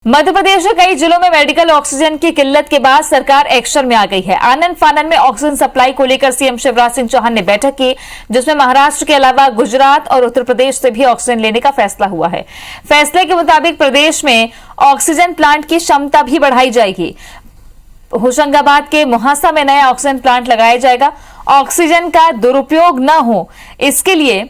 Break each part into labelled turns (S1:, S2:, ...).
S1: मध्य प्रदेश के कई जिलों में मेडिकल ऑक्सीजन की किल्लत के बाद सरकार एक्शन में आ गई है। आनंद फानन में ऑक्सीजन सप्लाई को लेकर सीएम शिवराज सिंह चौहान ने बैठक की, जिसमें महाराष्ट्र के अलावा गुजरात और उत्तर प्रदेश से भी ऑक्सीजन लेने का फैसला हुआ है। फैसले के मुताबिक प्रदेश में ऑक्सीजन प्लांट की क्षमता भी बढ़ाई जाएगी। होशंगाबाद के मुहासा में नया ऑक्सीजन प्लांट लगाया जाएगा। ऑक्सीजन का दुरुपयोग न हो, इसके लिए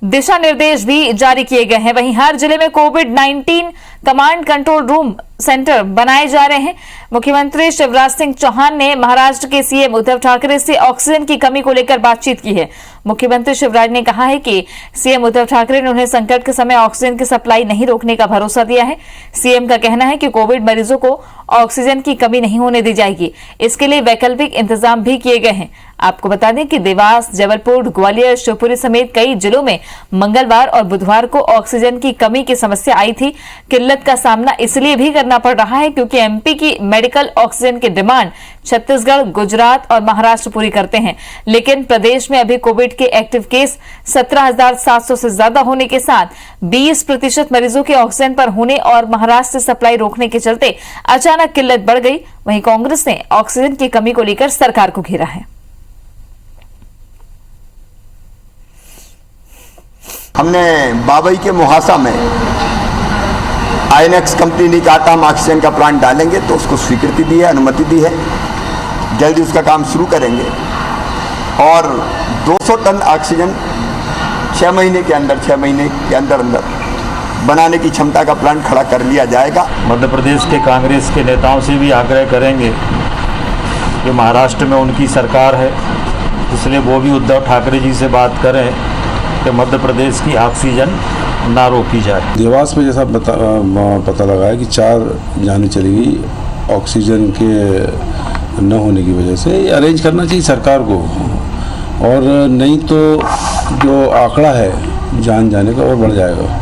S1: दिशा निर्देश भी जारी किए गए हैं। वहीं हर जिले में कोविड-19 कमांड कंट्रोल रूम सेंटर बनाए जा रहे हैं। मुख्यमंत्री शिवराज सिंह चौहान ने महाराष्ट्र के सीएम उद्धव ठाकरे से ऑक्सीजन की कमी को लेकर बातचीत की है। मुख्यमंत्री शिवराज ने कहा है कि सीएम उद्धव ठाकरे ने उन्हें संकट के समय ऑक्सीजन की सप्लाई नहीं रोकने का भरोसा दिया है। सीएम का कहना है कि कोविड मरीजों को ऑक्सीजन की कमी नहीं होने दी जाएगी। इसके लिए वैकल्पिक इंतजाम भी किए गए हैं। आपको बता दें कि देवास, जबलपुर, ग्वालियर, शिवपुरी समेत कई जिलों में मंगलवार और बुधवार को ऑक्सीजन की कमी की समस्या आई थी। किल्लत का सामना इसलिए भी करना पड़ रहा है क्योंकि एमपी की मेडिकल ऑक्सीजन की डिमांड छत्तीसगढ़, गुजरात और महाराष्ट्र पूरी करते हैं। लेकिन प्रदेश में अभी कोविड के एक्टिव केस 17,700 से ज्यादा होने के साथ 20% मरीजों के ऑक्सीजन पर होने और महाराष्ट्र से सप्लाई रोकने के चलते अचानक किल्लत बढ़ गई। वहीं कांग्रेस ने ऑक्सीजन की कमी को लेकर सरकार को घेरा है।
S2: हमने बाबई के मुहासा में आईएनएक्स कंपनी ने कहा था हम ऑक्सीजन का प्लांट डालेंगे, तो उसको स्वीकृति दी है, अनुमति दी है। जल्दी उसका काम शुरू करेंगे और 200 टन ऑक्सीजन 6 महीने के अंदर बनाने की क्षमता का प्लांट खड़ा कर लिया जाएगा।
S3: मध्य प्रदेश के कांग्रेस के नेताओं से भी आग्रह करेंगे कि महाराष्ट्र में उनकी सरकार है, इसलिए वो भी उद्धव ठाकरे जी से बात करें कि मध्य प्रदेश की ऑक्सीजन ना रोकी जाए।
S4: देवास में जैसा पता लगा है कि 4 जानें चली गई ऑक्सीजन के न होने की वजह से। ये अरेंज करना चाहिए सरकार को, और नहीं तो जो आंकड़ा है जान जाने का और बढ़ जाएगा।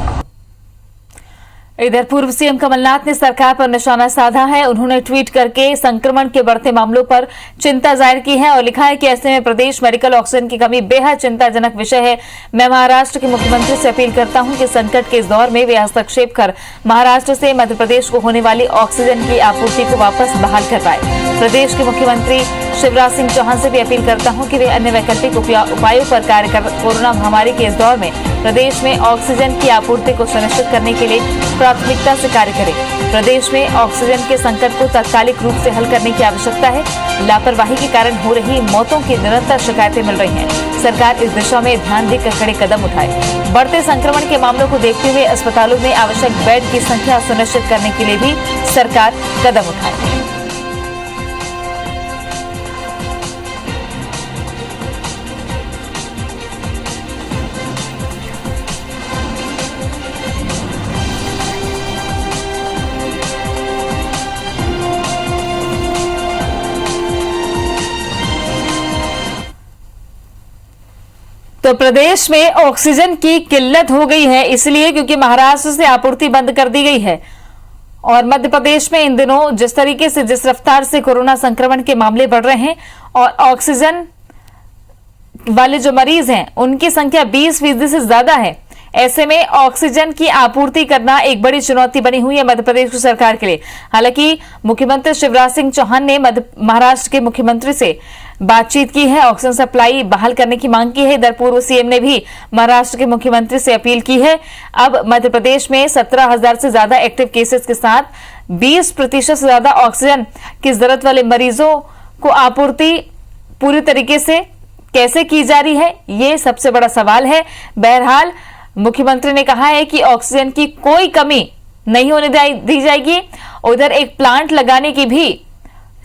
S1: इधर पूर्व सीएम कमलनाथ ने सरकार पर निशाना साधा है। उन्होंने ट्वीट करके संक्रमण के बढ़ते मामलों पर चिंता जाहिर की है और लिखा है कि ऐसे में प्रदेश मेडिकल ऑक्सीजन की कमी बेहद चिंताजनक विषय है। मैं महाराष्ट्र के मुख्यमंत्री से अपील करता हूं कि संकट के इस दौर में वे हस्तक्षेप कर महाराष्ट्र से मध्य प्रदेश को होने वाली ऑक्सीजन की आपूर्ति को वापस बहाल करवाए। प्रदेश के मुख्यमंत्री शिवराज सिंह चौहान से भी अपील करता हूं कि वे अन्य वैकल्पिक उपायों पर कार्य कर कोरोना महामारी के इस दौर में प्रदेश में ऑक्सीजन की आपूर्ति को सुनिश्चित करने के लिए प्राथमिकता से कार्य करें। प्रदेश में ऑक्सीजन के संकट को तात्कालिक रूप से हल करने की आवश्यकता है। लापरवाही के कारण हो रही मौतों की निरंतर शिकायतें मिल रही हैं। सरकार इस दिशा में ध्यान देकर कड़े कदम उठाए। बढ़ते संक्रमण के मामलों को देखते हुए अस्पतालों में आवश्यक बेड की संख्या सुनिश्चित करने के लिए भी सरकार कदम उठाए। तो प्रदेश में ऑक्सीजन की किल्लत हो गई है, इसलिए क्योंकि महाराष्ट्र से आपूर्ति बंद कर दी गई है। और मध्य प्रदेश में इन दिनों जिस तरीके से, जिस रफ्तार से कोरोना संक्रमण के मामले बढ़ रहे हैं और ऑक्सीजन वाले जो मरीज हैं उनकी संख्या 20% से ज्यादा है, ऐसे में ऑक्सीजन की आपूर्ति करना एक बड़ी चुनौती बनी हुई है मध्य प्रदेश की सरकार के लिए। हालांकि मुख्यमंत्री शिवराज सिंह चौहान ने महाराष्ट्र के मुख्यमंत्री से बातचीत की है, ऑक्सीजन सप्लाई बहाल करने की मांग की है। इधर पूर्व सीएम ने भी महाराष्ट्र के मुख्यमंत्री से अपील की है। अब मध्य प्रदेश में 17,000 से ज्यादा एक्टिव केसेस के साथ 20% से ज्यादा ऑक्सीजन की जरूरत वाले मरीजों को आपूर्ति पूरी तरीके से कैसे की जा रही है, ये सबसे बड़ा सवाल है। बहरहाल मुख्यमंत्री ने कहा है कि ऑक्सीजन की कोई कमी नहीं होने दी जाएगी। उधर एक प्लांट लगाने की भी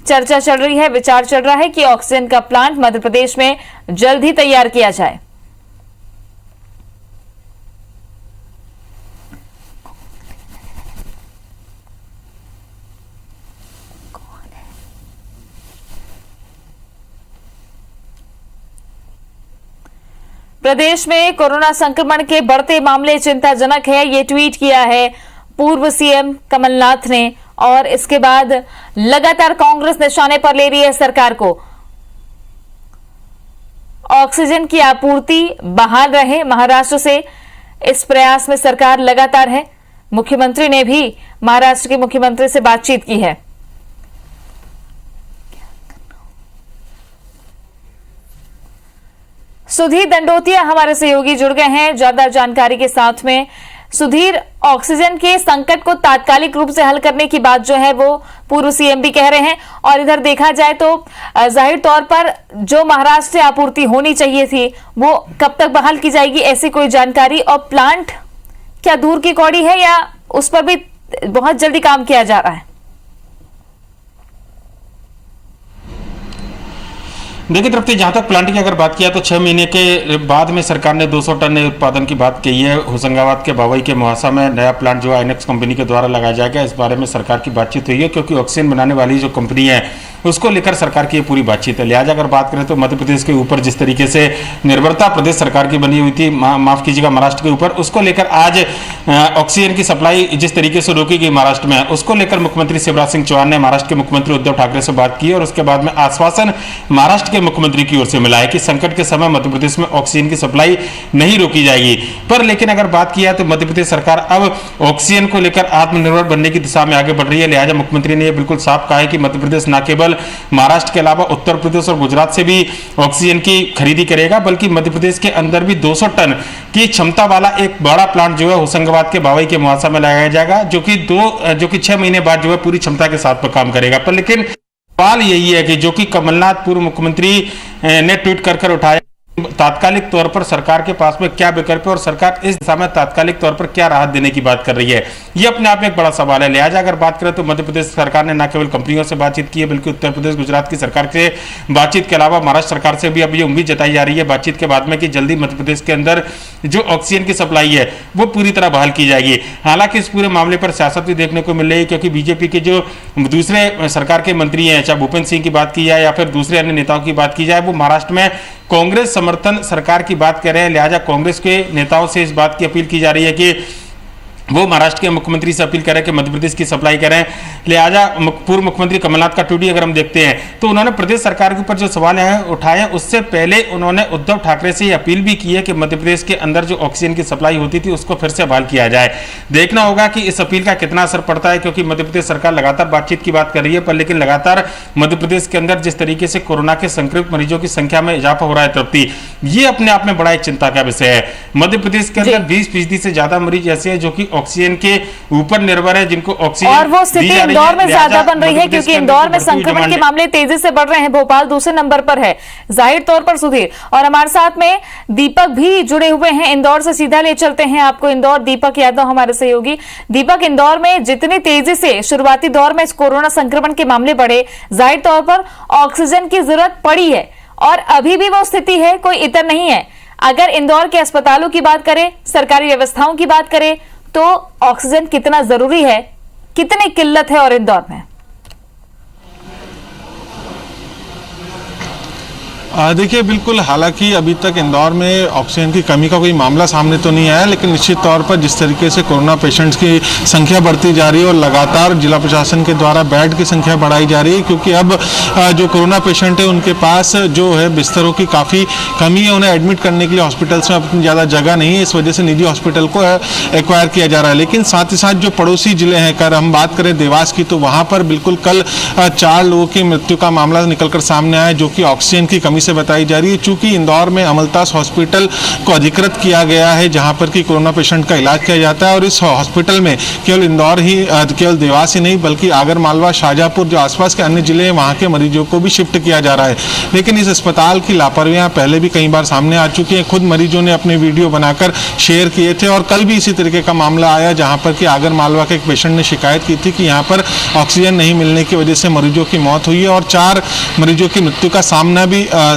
S1: चर्चा चल रही है, विचार चल रहा है कि ऑक्सीजन का प्लांट मध्य प्रदेश में जल्द ही तैयार किया जाए। प्रदेश में कोरोना संक्रमण के बढ़ते मामले चिंताजनक है, ये ट्वीट किया है पूर्व सीएम कमलनाथ ने। और इसके बाद लगातार कांग्रेस निशाने पर ले रही है सरकार को। ऑक्सीजन की आपूर्ति बहाल रहे महाराष्ट्र से, इस प्रयास में सरकार लगातार है। मुख्यमंत्री ने भी महाराष्ट्र के मुख्यमंत्री से बातचीत की है। सुधीर दंडोतिया हमारे सहयोगी जुड़ गए हैं ज्यादा जानकारी के साथ में। सुधीर, ऑक्सीजन के संकट को तात्कालिक रूप से हल करने की बात जो है वो पूर्व सीएम भी कह रहे हैं, और इधर देखा जाए तो जाहिर तौर पर जो महाराष्ट्र से आपूर्ति होनी चाहिए थी वो कब तक बहाल की जाएगी, ऐसी कोई जानकारी? और प्लांट क्या दूर की कौड़ी है या उस पर भी बहुत जल्दी काम किया जा रहा है?
S5: देखिए तृप्ति, जहां तक प्लांट की अगर बात किया तो 6 महीने के बाद में सरकार ने 200 टन उत्पादन की बात कही है। होशंगाबाद के बावई के मुहासा में नया प्लांट जो आइनेक्स कंपनी के द्वारा लगाया जाएगा, इस बारे में सरकार की बातचीत हुई है, क्योंकि ऑक्सीजन बनाने वाली जो कंपनी है उसको लेकर सरकार की ये पूरी बातचीत है। लिहाजा अगर बात करें तो मध्य प्रदेश के ऊपर जिस तरीके से निर्भरता प्रदेश सरकार की बनी हुई थी, माफ कीजिएगा महाराष्ट्र के ऊपर, उसको लेकर आज ऑक्सीजन की सप्लाई जिस तरीके से रोकी गई महाराष्ट्र में, उसको लेकर मुख्यमंत्री शिवराज सिंह चौहान ने महाराष्ट्र के मुख्यमंत्री उद्धव ठाकरे से बात की और उसके बाद में आश्वासन महाराष्ट्र के मुख्यमंत्री की ओर से मिला है कि संकट के समय मध्य प्रदेश में ऑक्सीजन की सप्लाई नहीं रोकी जाएगी। पर लेकिन अगर बात किया तो मध्य प्रदेश सरकार अब ऑक्सीजन को लेकर आत्मनिर्भर बनने की दिशा में आगे बढ़ रही है। लिहाजा मुख्यमंत्री ने यह बिल्कुल साफ कहा है कि मध्य प्रदेश न केवल महाराष्ट्र के अलावा उत्तर प्रदेश और गुजरात से भी ऑक्सीजन की खरीदी करेगा, बल्कि मध्य प्रदेश के अंदर भी 200 टन की क्षमता वाला एक बड़ा प्लांट जो है होशंगाबाद के बावई के मुहासा में लगाया जाएगा, जो कि 6 महीने बाद जो है पूरी क्षमता के साथ काम करेगा। पर लेकिन सवाल यही है कि जो कि कमलनाथ पूर्व मुख्यमंत्री ने ट्वीट कर उठाया, तात्कालिक तौर पर सरकार के पास में क्या विकल्प है और सरकार इस दिशा में तात्कालिक तौर पर क्या राहत देने की बात कर रही है, यह अपने आप में एक बड़ा सवाल है। लिहाजा अगर बात करें तो मध्य प्रदेश सरकार ने न केवल कंपनियों से बातचीत की है, बल्कि उत्तर प्रदेश गुजरात की सरकार से बातचीत के अलावा महाराष्ट्र सरकार से भी अब ये उम्मीद जताई जा रही है बातचीत के बाद में कि जल्दी मध्य प्रदेश के अंदर जो ऑक्सीजन की सप्लाई है वो पूरी तरह बहाल की जाएगी। हालांकि इस पूरे मामले पर सियासत भी देखने को मिल रही है, क्योंकि बीजेपी के जो दूसरे सरकार के मंत्री हैं, चाहे भूपेंद्र सिंह की बात की जाए या फिर दूसरे अन्य नेताओं की बात की जाए, वो महाराष्ट्र में कांग्रेस समर्थन सरकार की बात कर रहे हैं। लिहाजा कांग्रेस के नेताओं से इस बात की अपील की जा रही है कि वो महाराष्ट्र के मुख्यमंत्री से अपील करें कि मध्य प्रदेश की सप्लाई करें। लिहाजा पूर्व मुख्यमंत्री कमलनाथ का ट्वीट अगर हम देखते हैं तो उन्होंने प्रदेश सरकार के ऊपर जो सवाल उठाए हैं उससे पहले उन्होंने उद्धव ठाकरे से अपील भी की है कि मध्य प्रदेश के अंदर जो ऑक्सीजन की सप्लाई होती थी उसको फिर से बहाल किया जाए। देखना होगा कि इस अपील का कितना असर पड़ता है, क्योंकि मध्य प्रदेश सरकार लगातार बातचीत की बात कर रही है, पर लेकिन लगातार मध्य प्रदेश के अंदर जिस तरीके से कोरोना के संक्रमित मरीजों की संख्या में इजाफा हो रहा है तृप्ति, ये अपने आप में बड़ा एक चिंता का विषय है। मध्य प्रदेश के अंदर 20% से ज्यादा मरीज ऐसे हैं जो कि ऑक्सीजन के ऊपर निर्भर है, जिनको ऑक्सीजन,
S1: और वो स्थिति इंदौर में ज्यादा बन रही है, क्योंकि इंदौर में संक्रमण के मामले तेजी से बढ़ रहे हैं। भोपाल दूसरे नंबर पर है जाहिर तौर पर सुधीर, और हमारे साथ में दीपक भी जुड़े हुए हैं इंदौर से। सीधा ले चलते हैं आपको इंदौर, दीपक यादव हमारे सहयोगी। दीपक, इंदौर में जितनी तेजी से शुरुआती दौर में इस कोरोना संक्रमण के मामले बढ़े, जाहिर तौर पर ऑक्सीजन की जरूरत पड़ी है और अभी भी वो स्थिति है, कोई इतर नहीं है। अगर इंदौर के अस्पतालों की बात करें, सरकारी व्यवस्थाओं की बात करें, तो ऑक्सीजन कितना जरूरी है, कितनी किल्लत है और इंदौर में?
S6: देखिए बिल्कुल, हालांकि अभी तक इंदौर में ऑक्सीजन की कमी का कोई मामला सामने तो नहीं आया, लेकिन निश्चित तौर पर जिस तरीके से कोरोना पेशेंट्स की संख्या बढ़ती जा रही है और लगातार जिला प्रशासन के द्वारा बेड की संख्या बढ़ाई जा रही है, क्योंकि अब जो कोरोना पेशेंट है उनके पास जो है बिस्तरों की काफ़ी कमी है, उन्हें एडमिट करने के लिए हॉस्पिटल्स में अपनी ज़्यादा जगह नहीं है, इस वजह से निजी हॉस्पिटल को एक्वायर किया जा रहा है। लेकिन साथ ही साथ जो पड़ोसी जिले हैं, अगर हम बात करें देवास की, तो वहाँ पर बिल्कुल कल 4 लोगों की मृत्यु का मामला निकलकर सामने आया, जो कि ऑक्सीजन की कमी से बताई जा रही है। चूंकि इंदौर में अमलतास हॉस्पिटल को अधिकृत किया गया है, जहां पर कि कोरोना पेशेंट का इलाज किया जाता है, और इस हॉस्पिटल में केवल इंदौर ही, केवल देवास ही नहीं बल्कि आगर मालवा, शाहजहांपुर, जो आसपास के अन्य जिले हैं, वहां के मरीजों को भी शिफ्ट किया जा रहा है। लेकिन इस अस्पताल की लापरवाहियां पहले भी कई बार सामने आ चुकी हैं। खुद मरीजों ने अपने वीडियो बनाकर शेयर किए थे, और कल भी इसी तरीके का मामला आया, जहां पर कि आगर मालवा के एक पेशेंट ने शिकायत की थी कि यहाँ पर ऑक्सीजन नहीं मिलने की वजह से मरीजों की मौत हुई है, और 4 मरीजों की मृत्यु का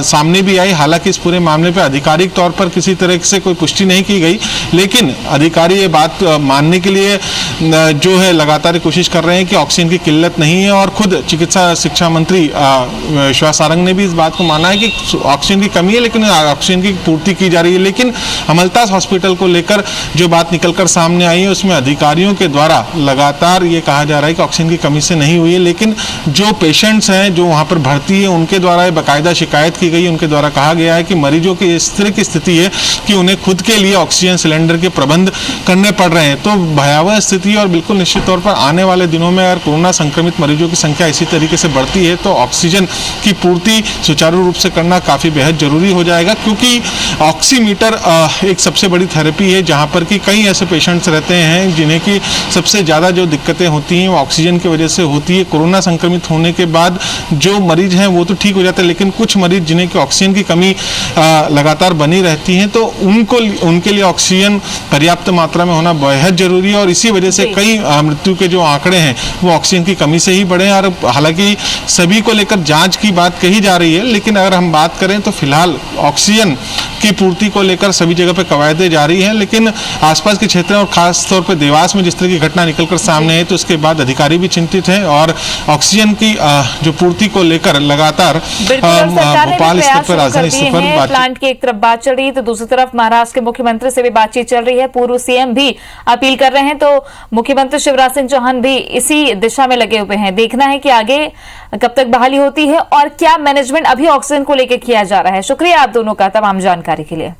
S6: सामने भी आई। हालांकि इस पूरे मामले पर आधिकारिक तौर पर किसी तरह से कोई पुष्टि नहीं की गई, लेकिन अधिकारी ये बात मानने के लिए जो है लगातार कोशिश कर रहे हैं कि ऑक्सीजन की किल्लत नहीं है, और खुद चिकित्सा शिक्षा मंत्री श्वास सारंग ने भी इस बात को माना है कि ऑक्सीजन की कमी है, लेकिन ऑक्सीजन की पूर्ति की जा रही है। लेकिन अमलतास हॉस्पिटल को लेकर जो बात निकलकर सामने आई है, उसमें अधिकारियों के द्वारा लगातार ये कहा जा रहा है कि ऑक्सीजन की कमी से नहीं हुई है, लेकिन जो पेशेंट्स हैं जो वहाँ पर भर्ती है उनके द्वारा बाकायदा शिकायत की गई। उनके द्वारा कहा गया है कि मरीजों की इस तरह की स्थिति है कि उन्हें खुद के लिए ऑक्सीजन सिलेंडर के प्रबंध करने पड़ रहे हैं। तो भयावह स्थिति और बिल्कुल निश्चित तौर पर आने वाले दिनों में अगर कोरोना संक्रमित मरीजों की संख्या इसी तरीके से बढ़ती है तो ऑक्सीजन की पूर्ति सुचारू रूप से करना काफ़ी बेहद जरूरी हो जाएगा, क्योंकि ऑक्सीमीटर एक सबसे बड़ी थेरेपी है जहाँ पर कि कई ऐसे पेशेंट्स रहते हैं जिन्हें कि सबसे ज़्यादा जो दिक्कतें होती हैं वो ऑक्सीजन की वजह से होती है। कोरोना संक्रमित होने के बाद जो मरीज हैं वो तो ठीक हो जाते हैं, लेकिन कुछ मरीज जिन्हें कि ऑक्सीजन की कमी लगातार बनी रहती है तो उनके लिए ऑक्सीजन पर्याप्त मात्रा में होना बेहद जरूरी है। और इसी वजह से कई मृत्यु के जो आंकड़े हैं वो ऑक्सीजन की कमी से ही बढ़े हैं। और हालांकि सभी को लेकर जांच की बात कही जा रही है, लेकिन अगर हम बात करें तो फिलहाल ऑक्सीजन की पूर्ति को लेकर सभी जगह पे कवायदें जारी हैं, लेकिन आसपास के क्षेत्रों और खास तौर पर देवास में जिस तरह की घटना निकलकर सामने है तो उसके बाद अधिकारी भी चिंतित हैं और ऑक्सीजन की जो पूर्ति को लेकर लगातार भोपाल स्तर पर, राजधानी स्तर पर
S1: प्लांट की एक तरफ बात चल रही है तो दूसरी तरफ महाराष्ट्र के मुख्यमंत्री से भी बातचीत चल रही है। पूर्व सीएम भी अपील कर रहे हैं तो मुख्यमंत्री शिवराज सिंह चौहान भी इसी दिशा में लगे हुए हैं। देखना है कि आगे कब तक बहाली होती है और क्या मैनेजमेंट अभी ऑक्सीजन को लेकर किया जा रहा है। शुक्रिया आप दोनों का तमाम जानकारी के लिए।